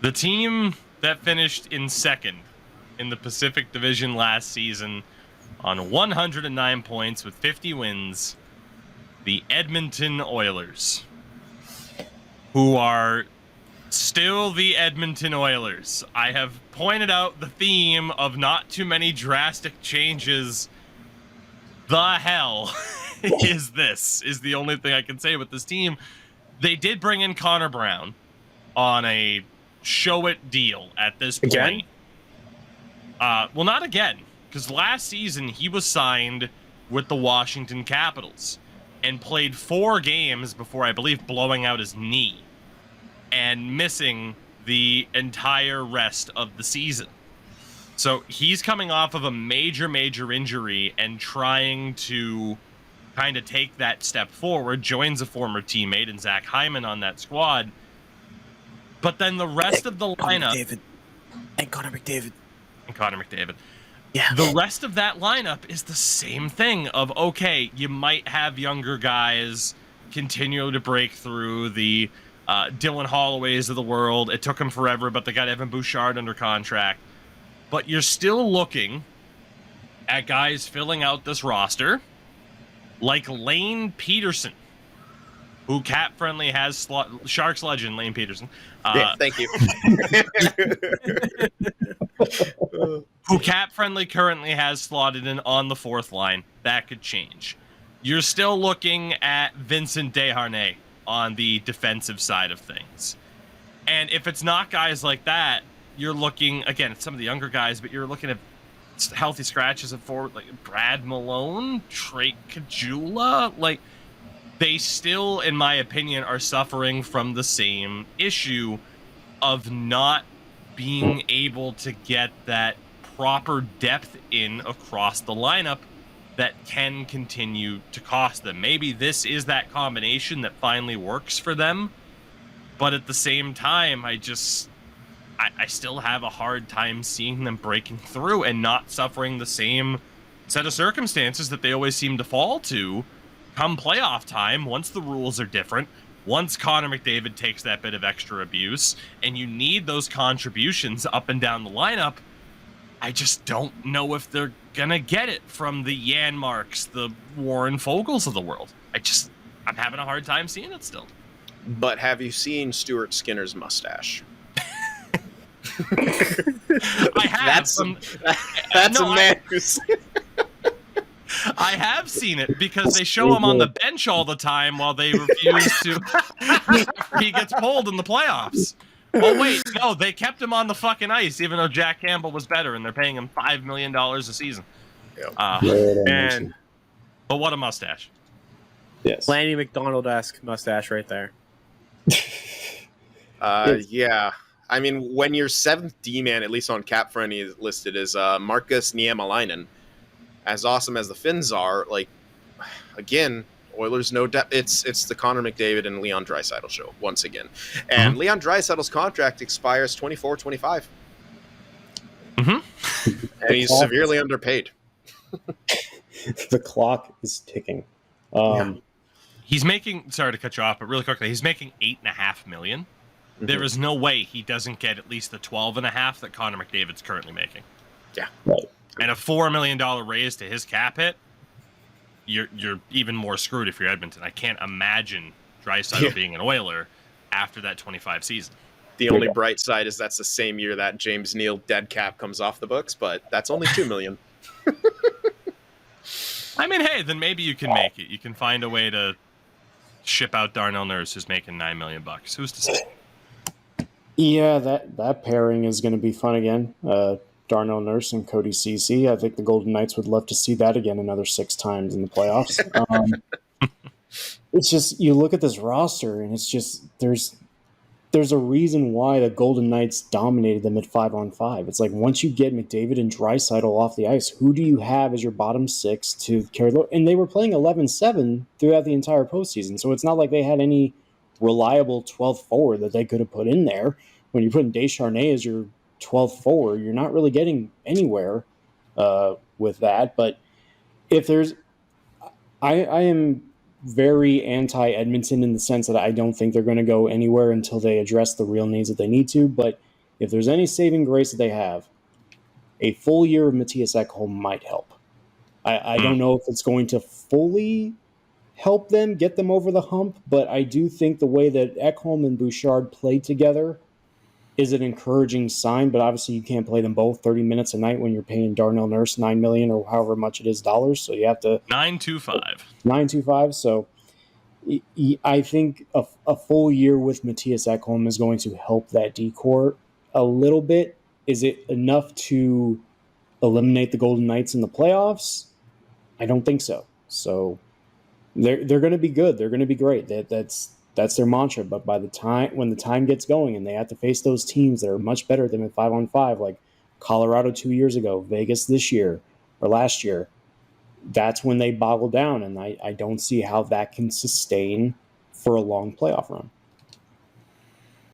The team that finished in second in the Pacific Division last season on 109 points with 50 wins, the Edmonton Oilers, who are still the Edmonton Oilers. I have pointed out the theme of not too many drastic changes. The hell is the only thing I can say with this team. They did bring in Connor Brown on a show it deal at this point. Again? Well, not again, because last season he was signed with the Washington Capitals and played 4 games before, I believe, blowing out his knee and missing the entire rest of the season. So he's coming off of a major injury and trying to kind of take that step forward, joins a former teammate and Zach Hyman on that squad. But then the rest of the lineup... Connor McDavid. Yeah. The rest of that lineup is the same thing of, okay, you might have younger guys continue to break through, the Dylan Holloways of the world. It took them forever, but they got Evan Bouchard under contract. But you're still looking at guys filling out this roster like Lane Peterson, who Cap Friendly has Sharks legend Lane Peterson. Yeah, thank you. Who Cap Friendly currently has slotted in on the 4th line. That could change. You're still looking at Vincent Desharnais on the defensive side of things. And if it's not guys like that, you're looking, again, at some of the younger guys, but you're looking at healthy scratches of forward, like Brad Malone, Trey Kajula. Like, they still, in my opinion, are suffering from the same issue of not being able to get that proper depth in across the lineup that can continue to cost them. Maybe this is that combination that finally works for them, but at the same time, I still have a hard time seeing them breaking through and not suffering the same set of circumstances that they always seem to fall to come playoff time, once the rules are different, once Connor McDavid takes that bit of extra abuse, and you need those contributions up and down the lineup. I just don't know if they're gonna get it from the Janmarks, the Warren Fogels of the world. I'm having a hard time seeing it still. But have you seen Stuart Skinner's mustache? I have. That's a man who's... I have seen it because they show him on the bench all the time while they refuse to. He gets pulled in the playoffs. Oh, wait, no, they kept him on the fucking ice, even though Jack Campbell was better, and they're paying him $5 million a season. And but what a mustache. Yes. Lanny McDonald-esque mustache right there. Yeah. I mean, when your 7th D-man, at least on Cap Friendly, is listed as Marcus Niemelainen, as awesome as the Finns are, like, again, Oilers no depth. It's the Connor McDavid and Leon Draisaitl show once again. And Leon Draisaitl's contract expires 24-25. And he's severely underpaid. The clock is ticking. He's making, sorry to cut you off, but really quickly, he's making $8.5 million. There is no way he doesn't get at least the 12.5 that Connor McDavid's currently making. Yeah. Right. And a $4 million raise to his cap hit, you're even more screwed if you're Edmonton. I can't imagine Draisaitl being an Oiler after that 25 season. The only bright side is that's the same year that James Neal dead cap comes off the books, but that's only $2 million. I mean, hey, then maybe you can make it. You can find a way to ship out Darnell Nurse, who's making $9 million. Who's to say? Yeah, that pairing is going to be fun again. Darnell Nurse and Cody Ceci. I think the Golden Knights would love to see that again another 6 times in the playoffs. It's just, you look at this roster and it's just, there's a reason why the Golden Knights dominated them at 5-on-5. It's like, once you get McDavid and Draisaitl off the ice, who do you have as your bottom 6 to carry the... And they were playing 11-7 throughout the entire postseason, so it's not like they had any reliable 12th forward that they could have put in there. When you put in Descharnais as your 12th forward, you're not really getting anywhere with that. But if there's... I am very anti-Edmonton in the sense that I don't think they're going to go anywhere until they address the real needs that they need to. But if there's any saving grace that they have, a full year of Matthias Ekholm might help. I don't know if it's going to fully help them get them over the hump, but I do think the way that Ekholm and Bouchard play together is an encouraging sign. But obviously, you can't play them both 30 minutes a night when you're paying Darnell Nurse $9 million or however much it is dollars. So you have to 925. So I think a full year with Matthias Ekholm is going to help that D-core a little bit. Is it enough to eliminate the Golden Knights in the playoffs? I don't think so. So they're going to be good. They're going to be great. That's their mantra. But when the time gets going and they have to face those teams that are much better than at 5-on-5, like Colorado 2 years ago, Vegas this year or last year, that's when they boggle down. And I don't see how that can sustain for a long playoff run.